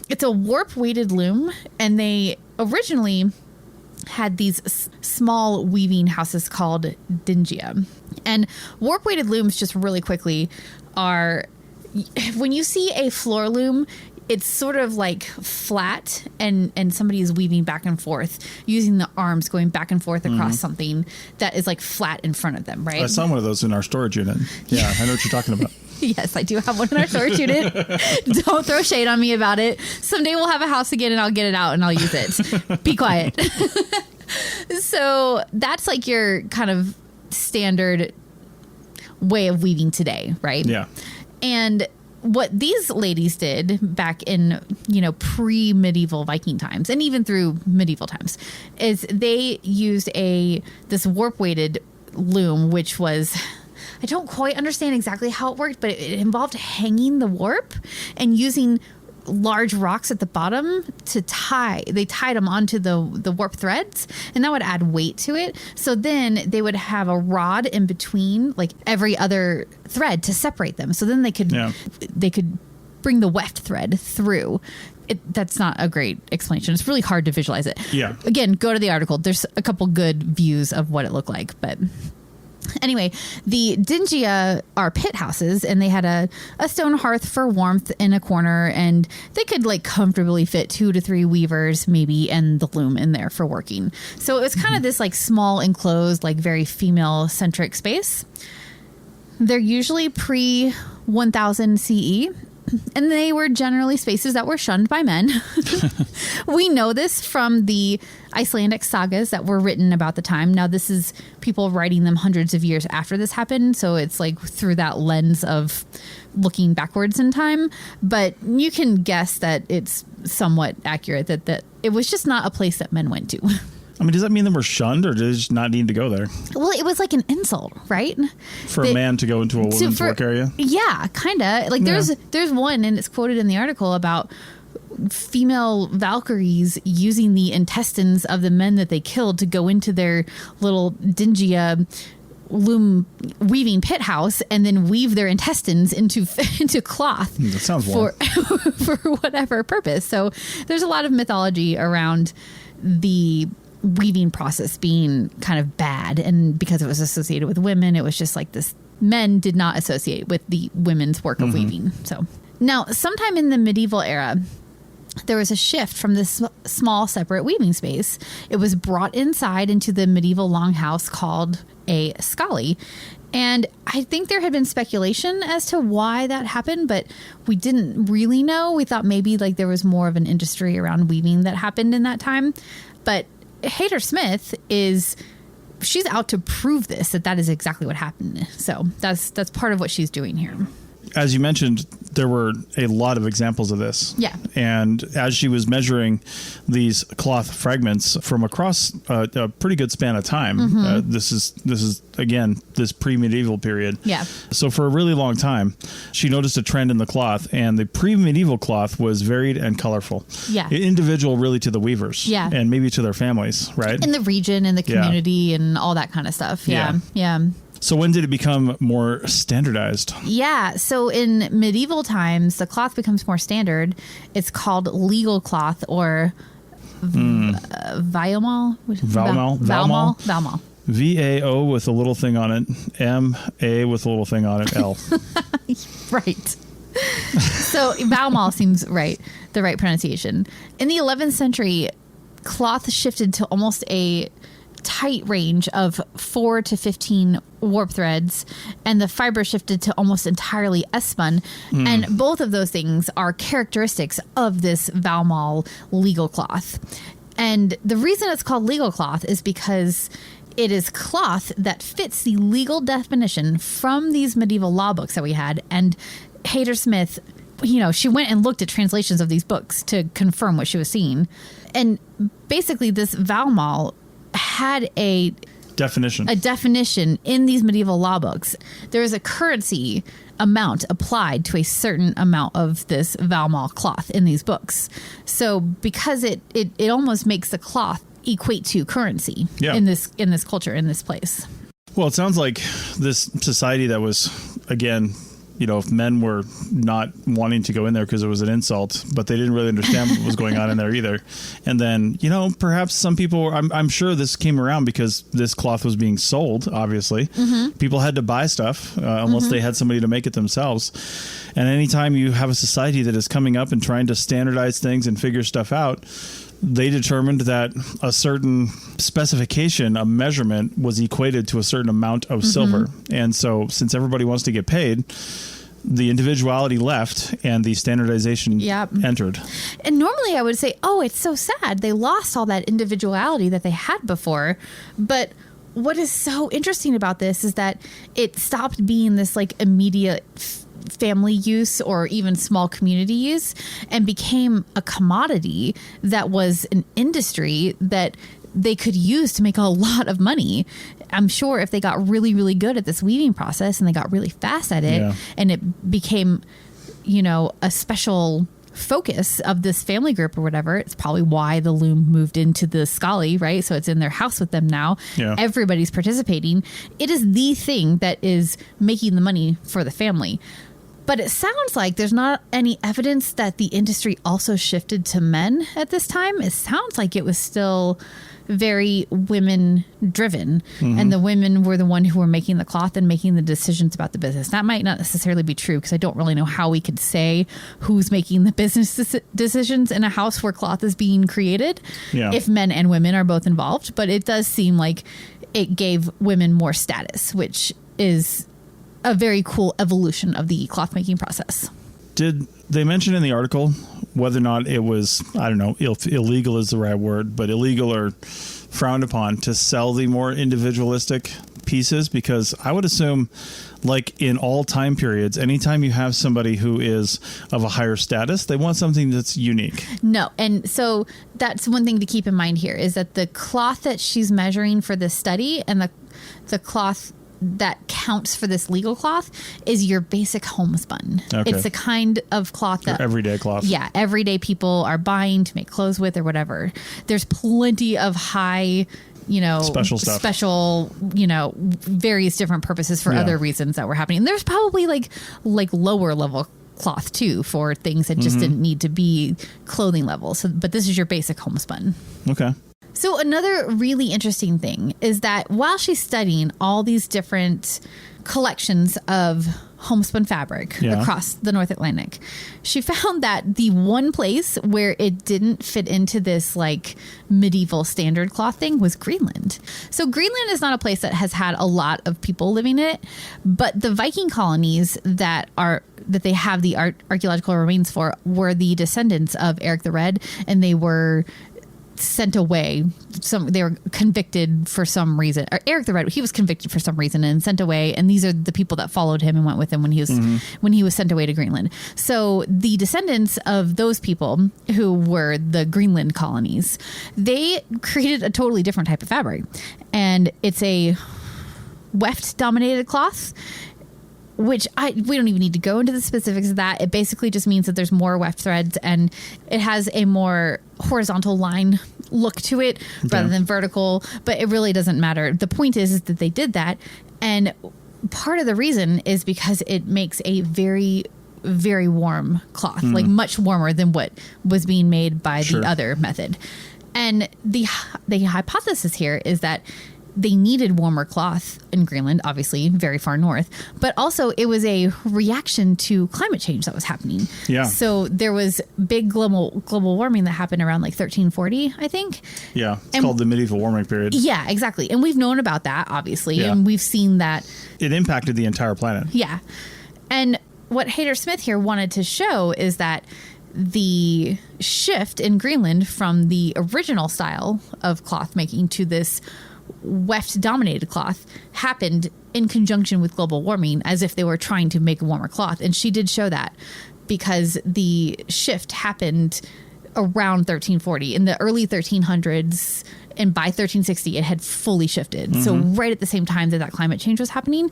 It's a warp-weighted loom, and they originally had these small weaving houses called dingia. And warp-weighted looms, just really quickly, are... When you see a floor loom, it's sort of like flat and somebody is weaving back and forth using the arms going back and forth across something that is like flat in front of them, right? I saw one of those in our storage unit. Yeah, I know what you're talking about. Yes, I do have one in our storage unit. Don't throw shade on me about it. Someday we'll have a house again and I'll get it out and I'll use it. Be quiet. So that's like your kind of standard way of weaving today, right? Yeah. And what these ladies did back in, pre-medieval Viking times and even through medieval times is they used this warp-weighted loom, which was, I don't quite understand exactly how it worked, but it involved hanging the warp and using large rocks at the bottom to tie. They tied them onto the warp threads, and that would add weight to it. So then they would have a rod in between like every other thread to separate them. So then they could bring the weft thread through. That's not a great explanation. It's really hard to visualize it. Yeah. Again, go to the article. There's a couple good views of what it looked like, but anyway, the dingia are pit houses, and they had a stone hearth for warmth in a corner, and they could like comfortably fit 2 to 3 weavers maybe, and the loom in there for working. So it was kind of this like small enclosed, like very female centric space. They're usually pre 1000 CE. And they were generally spaces that were shunned by men. We know this from the Icelandic sagas that were written about the time. Now, this is people writing them hundreds of years after this happened. So it's like through that lens of looking backwards in time. But you can guess that it's somewhat accurate that it was just not a place that men went to. I mean, does that mean they were shunned, or did they just not need to go there? Well, it was like an insult, right? For a man to go into a woman's work area? Yeah, kind of. Like there's one, and it's quoted in the article about female Valkyries using the intestines of the men that they killed to go into their little dingia loom weaving pit house and then weave their intestines into cloth. That sounds warm. For whatever purpose. So there's a lot of mythology around the weaving process being kind of bad, and because it was associated with women, it was just like this. Men did not associate with the women's work of weaving. So now, sometime in the medieval era, there was a shift from this small separate weaving space. It was brought inside into the medieval longhouse called a scully. And I think there had been speculation as to why that happened, but we didn't really know. We thought maybe like there was more of an industry around weaving that happened in that time. But Hayter Smith she's out to prove that is exactly what happened. So that's part of what she's doing here. As you mentioned, there were a lot of examples of this. Yeah. And as she was measuring these cloth fragments from across a pretty good span of time, this is again, this pre-medieval period. Yeah. So for a really long time, she noticed a trend in the cloth, and the pre-medieval cloth was varied and colorful. Yeah. Individual really to the weavers. Yeah. And maybe to their families, right? In the region, in the community, and all that kind of stuff. Yeah. So when did it become more standardized? Yeah. So in medieval times, the cloth becomes more standard. It's called legal cloth or Valmal. Valmal. VAO with a little thing on it. MA with a little thing on it. L. Right. So Valmal seems right. The right pronunciation. In the 11th century, cloth shifted to almost a tight range of 4 to 15 warp threads, and the fiber shifted to almost entirely S-spun. And both of those things are characteristics of this Valmal legal cloth. And the reason it's called legal cloth is because it is cloth that fits the legal definition from these medieval law books that we had. And Hayter Smith, she went and looked at translations of these books to confirm what she was seeing. And basically this Valmal had a definition in these medieval law books. There is a currency amount applied to a certain amount of this Valmal cloth in these books. So because it almost makes the cloth equate to currency in this culture, in this place. Well, it sounds like this society that was, again, if men were not wanting to go in there because it was an insult, but they didn't really understand what was going on in there either. And then, perhaps some people, I'm sure this came around because this cloth was being sold, obviously. Mm-hmm. People had to buy stuff unless they had somebody to make it themselves. And anytime you have a society that is coming up and trying to standardize things and figure stuff out, they determined that a certain specification, a measurement, was equated to a certain amount of silver. And so since everybody wants to get paid, the individuality left and the standardization entered. And normally I would say, oh, it's so sad. They lost all that individuality that they had before. But what is so interesting about this is that it stopped being this like immediate family use or even small community use and became a commodity that was an industry that they could use to make a lot of money. I'm sure if they got really, really good at this weaving process and they got really fast at it and it became, a special focus of this family group or whatever, it's probably why the loom moved into the Scully, right? So it's in their house with them now. Yeah. Everybody's participating. It is the thing that is making the money for the family. But it sounds like there's not any evidence that the industry also shifted to men at this time. It sounds like it was still very women driven and the women were the one who were making the cloth and making the decisions about the business. That might not necessarily be true because I don't really know how we could say who's making the business decisions in a house where cloth is being created if men and women are both involved. But it does seem like it gave women more status, which is a very cool evolution of the cloth making process. Did they mention in the article whether or not it was, I don't know, illegal is the right word, but illegal or frowned upon to sell the more individualistic pieces? Because I would assume, like in all time periods, anytime you have somebody who is of a higher status, they want something that's unique. No. And so that's one thing to keep in mind here is that the cloth that she's measuring for this study and the cloth that counts for this legal cloth is your basic homespun. Okay. It's the kind of cloth that... Your everyday cloth. Yeah, everyday people are buying to make clothes with or whatever. There's plenty of high... special stuff, various different purposes for other reasons that were happening. And there's probably like lower level cloth too for things that just didn't need to be clothing level. So, but this is your basic homespun. Okay. So another really interesting thing is that while she's studying all these different collections of homespun fabric across the North Atlantic, she found that the one place where it didn't fit into this like medieval standard cloth thing was Greenland. So Greenland is not a place that has had a lot of people living in it, but the Viking colonies that they have the archaeological remains for were the descendants of Eric the Red, and they were sent away. They were convicted for some reason. Or Eric the Red, he was convicted for some reason and sent away. And these are the people that followed him and went with him when he was sent away to Greenland. So the descendants of those people who were the Greenland colonies, they created a totally different type of fabric, and it's a weft dominated cloth. Which we don't even need to go into the specifics of that. It basically just means that there's more weft threads and it has a more horizontal line look to it rather than vertical. But it really doesn't matter. The point is that they did that. And part of the reason is because it makes a very, very warm cloth, like much warmer than what was being made by the other method. And the hypothesis here is that they needed warmer cloth in Greenland, obviously very far north, but also it was a reaction to climate change that was happening. Yeah. So there was big global warming that happened around like 1340, I think. Yeah. It's called the medieval warming period. Yeah, exactly. And we've known about that, obviously, and we've seen that. It impacted the entire planet. Yeah. And what Hayter Smith here wanted to show is that the shift in Greenland from the original style of cloth making to this weft-dominated cloth happened in conjunction with global warming, as if they were trying to make a warmer cloth. And she did show that because the shift happened around 1340. In the early 1300s, and by 1360, it had fully shifted. So right at the same time that climate change was happening.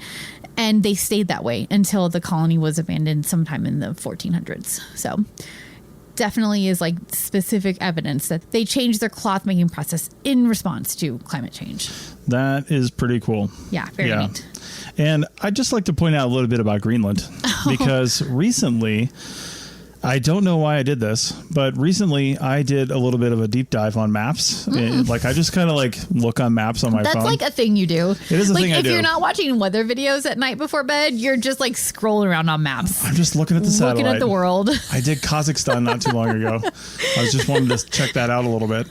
And they stayed that way until the colony was abandoned sometime in the 1400s. So definitely is like specific evidence that they changed their cloth making process in response to climate change. That is pretty cool. Yeah, very neat. And I'd just like to point out a little bit about Greenland because recently, I don't know why I did this, but recently I did a little bit of a deep dive on maps. Like I just kind of like look on maps on my phone. That's like a thing you do. It is a thing I do. If you're not watching weather videos at night before bed, you're just like scrolling around on maps. I'm just looking at the satellite. Looking at the world. I did Kazakhstan not too long ago. I was just wanting to check that out a little bit.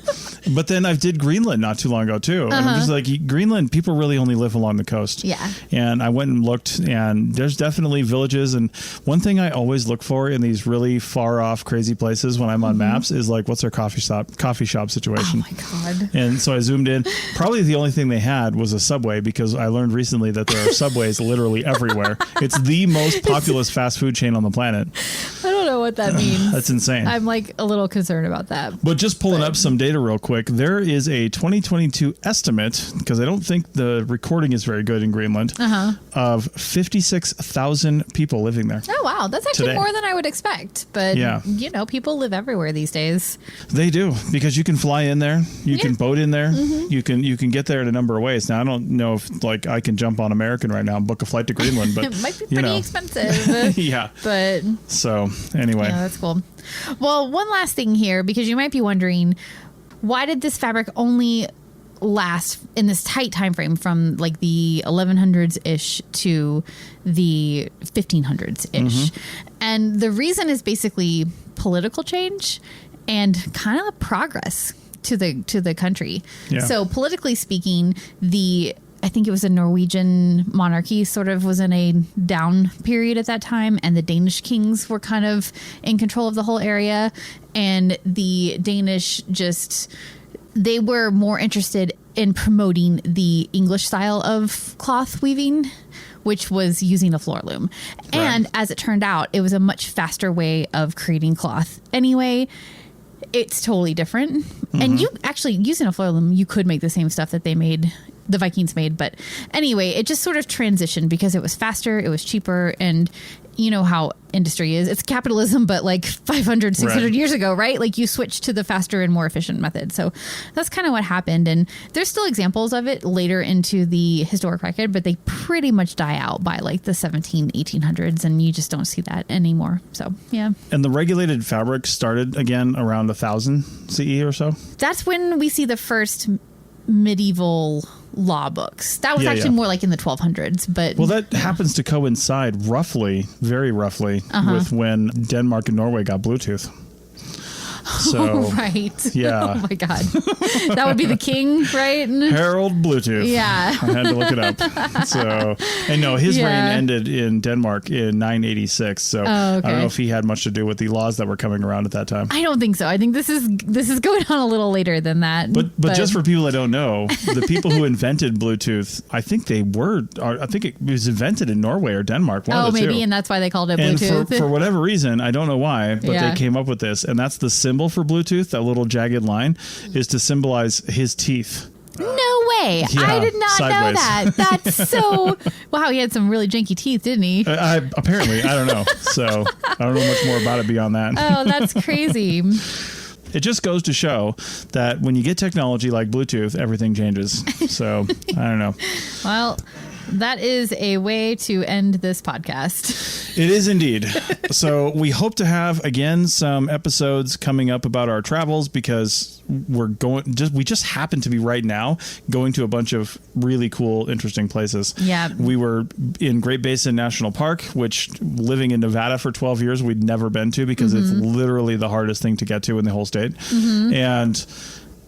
But then I did Greenland not too long ago too. And I'm just like, Greenland, people really only live along the coast. Yeah. And I went and looked, and there's definitely villages. And one thing I always look for in these really far off crazy places when I'm on maps is like, what's their coffee shop situation? Oh my God. And so I zoomed in. Probably the only thing they had was a Subway, because I learned recently that there are Subways literally everywhere. It's the most populous fast food chain on the planet. I don't know what that means. That's insane. I'm like a little concerned about that. But just pulling up some data real quick, there is a 2022 estimate, because I don't think the recording is very good in Greenland, of 56,000 people living there. Oh, wow. That's actually today. more than I would expect. But, you know, people live everywhere these days. They do, because you can fly in there. You can boat in there. You can get there in a number of ways. Now, I don't know if like I can jump on American right now and book a flight to Greenland, but it might be pretty expensive. Yeah. But so anyway. Yeah, that's cool. Well, one last thing here, because you might be wondering, why did this fabric only last in this tight time frame from like the 1100s-ish to the 1500s-ish? And the reason is basically political change and kind of progress to the country. Yeah. So politically speaking, I think it was a Norwegian monarchy sort of was in a down period at that time, and the Danish kings were kind of in control of the whole area, and the Danish they were more interested in promoting the English style of cloth weaving, which was using the floor loom. Right. And as it turned out, it was a much faster way of creating cloth. Anyway, it's totally different. And you actually, using a floor loom, you could make the same stuff that the Vikings made. But anyway, it just sort of transitioned because it was faster, it was cheaper, and you know how industry is. It's capitalism, but like 500, 600 years ago, right? Like you switch to the faster and more efficient method. So that's kind of what happened. And there's still examples of it later into the historic record, but they pretty much die out by like the 1800s, and you just don't see that anymore. So, yeah. And the regulated fabric started again around 1000 CE or so? That's when we see the first medieval law books. That was actually more like in the 1200s, but that happens to coincide very roughly with when Denmark and Norway got Bluetooth. So, right. Yeah. Oh my God. That would be the king, right? Harold Bluetooth. Yeah. I had to look it up. So, and no, his reign ended in Denmark in 986. So I don't know if he had much to do with the laws that were coming around at that time. I don't think so. I think this is going on a little later than that. But just for people that don't know, the people who invented Bluetooth, I think it was invented in Norway or Denmark. Maybe, and that's why they called it Bluetooth. And for whatever reason, I don't know why, but they came up with this, and that's the symbol for Bluetooth. That little jagged line is to symbolize his teeth. No way. Yeah, I did not know that. That's so... Wow, he had some really janky teeth, didn't he? Apparently. I don't know. So I don't know much more about it beyond that. Oh, that's crazy. It just goes to show that when you get technology like Bluetooth, everything changes. So I don't know. Well... That is a way to end this podcast. It is indeed. So we hope to have, again, some episodes coming up about our travels, because we just happen to be right now going to a bunch of really cool, interesting places. Yeah. We were in Great Basin National Park, which, living in Nevada for 12 years, we'd never been to, because it's literally the hardest thing to get to in the whole state. And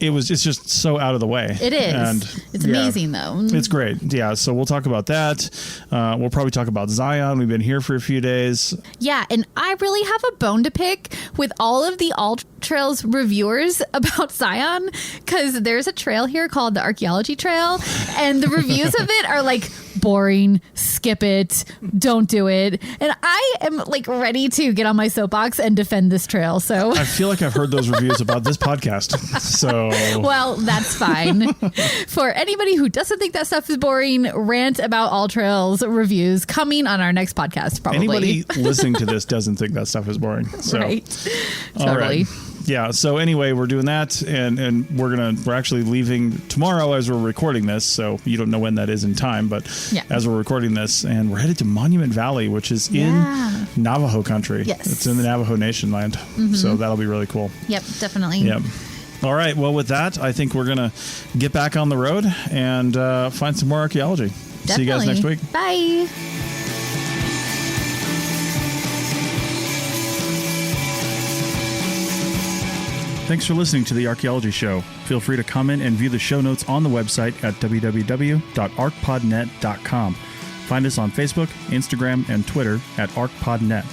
it's just so out of the way. It is. And it's amazing, though. It's great. Yeah. So we'll talk about that. We'll probably talk about Zion. We've been here for a few days. Yeah. And I really have a bone to pick with all of the Trails reviewers about Zion, because there's a trail here called the Archaeology Trail, and the reviews of it are like boring, skip it, don't do it. And I am like ready to get on my soapbox and defend this trail. So I feel like I've heard those reviews about this podcast. So, well, that's fine. For anybody who doesn't think that stuff is boring, rant about all trails reviews coming on our next podcast, probably. Anybody listening to this doesn't think that stuff is boring. So, right. All Totally. right. Yeah. So anyway, we're doing that, and we're actually leaving tomorrow as we're recording this. So you don't know when that is in time, but as we're recording this, and we're headed to Monument Valley, which is in Navajo country. Yes. It's in the Navajo Nation land. So that'll be really cool. Yep, definitely. Yep. All right. Well, with that, I think we're going to get back on the road and find some more archaeology. Definitely. See you guys next week. Bye. Thanks for listening to The Archaeology Show. Feel free to comment and view the show notes on the website at www.archpodnet.com. Find us on Facebook, Instagram, and Twitter at ArchPodNet.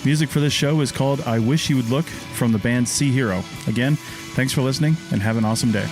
Music for this show is called I Wish You Would Look from the band Sea Hero. Again, thanks for listening and have an awesome day.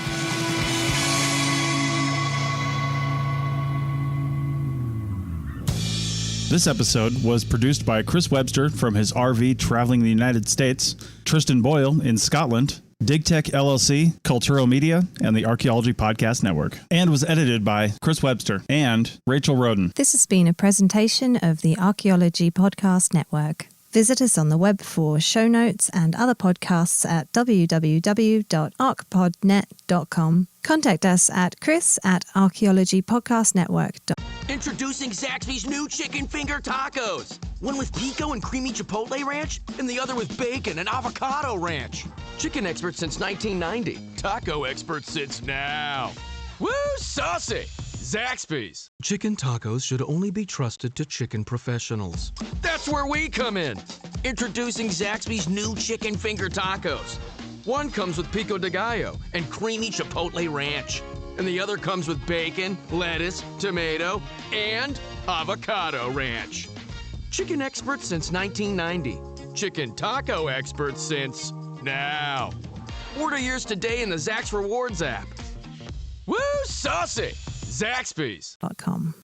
This episode was produced by Chris Webster from his RV traveling the United States, Tristan Boyle in Scotland, DigTech LLC, Culturo Media, and the Archaeology Podcast Network. And was edited by Chris Webster and Rachel Roden. This has been a presentation of the Archaeology Podcast Network. Visit us on the web for show notes and other podcasts at www.archpodnet.com. Contact us at chris@archaeologypodcastnetwork.com. Introducing Zaxby's new chicken finger tacos. One with pico and creamy chipotle ranch, and the other with bacon and avocado ranch. Chicken expert since 1990. Taco expert since now. Woo, saucy! Zaxby's. Chicken tacos should only be trusted to chicken professionals. That's where we come in. Introducing Zaxby's new chicken finger tacos. One comes with pico de gallo and creamy chipotle ranch. And the other comes with bacon, lettuce, tomato, and avocado ranch. Chicken expert since 1990. Chicken taco expert since now. Order yours today in the Zax Rewards app. Woo, saucy! Zaxby's. .com.